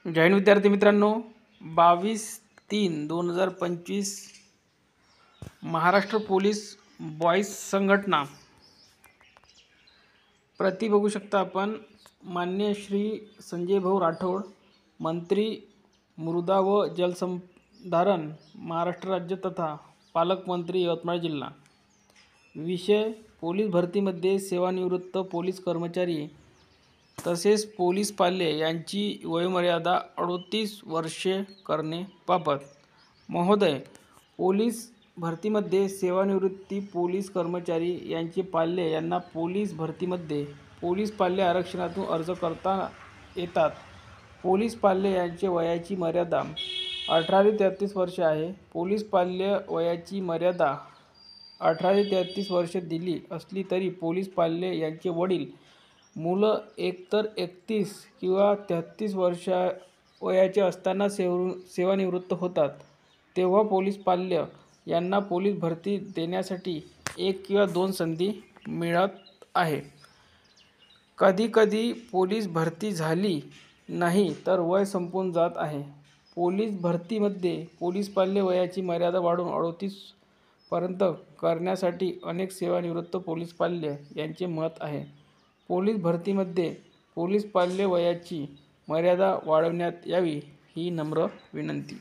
जय हिंद विद्यार्थी मित्रांनो, 22/3/2025 Maharashtra police boys संघटना प्रति बघू शकता आपण। मान्य श्री संजय भाऊ राठोड, मंत्री मृदा व जलसंधारण महाराष्ट्र राज्य तथा पालकमंत्री यवतमाळ जिल्हा। विषय: पोलीस भरतीमध्ये सेवानिवृत्त पोलीस कर्मचारी तसेच पोलीस पाल्य यांची वयोमर्यादा 38 वर्षे करणे बाबत। महोदय, पोलीस भरतीमध्ये सेवानिवृत्त पोलीस कर्मचारी यांचे पाल्य यांना पोलीस भरतीमध्ये पोलीस पाल्य आरक्षणातून अर्ज करता येतात। पोलीस पाल्य यांच्या वयाची मर्यादा 18 ते 33 वर्षे आहे। पोलीस पाल्य वयाची मर्यादा 18 ते 33 वर्षे दिली असली तरी पोलीस पाल्य यांचे वडील मुलं एकतर 31 किंवा 33 वयाचे असताना सेवानिवृत्त होतात, तेव्हा पोलीस पाल्य यांना पोलीस भरती देण्यासाठी 1 किंवा 2 संधी मिळत आहे। कधीकधी पोलीस भरती झाली नाही तर वय संपून जात आहे। पोलीस भरतीमध्ये पोलीस पाल्य वयाची मर्यादा वाढवून 38 पर्यंत करण्यासाठी अनेक सेवानिवृत्त पोलीस पाल्य यांचे मत आहे। पोलीस भरतीमध्ये पोलीस पाल्य वयाची मर्यादा वाढवण्यात यावी ही नम्र विनंती।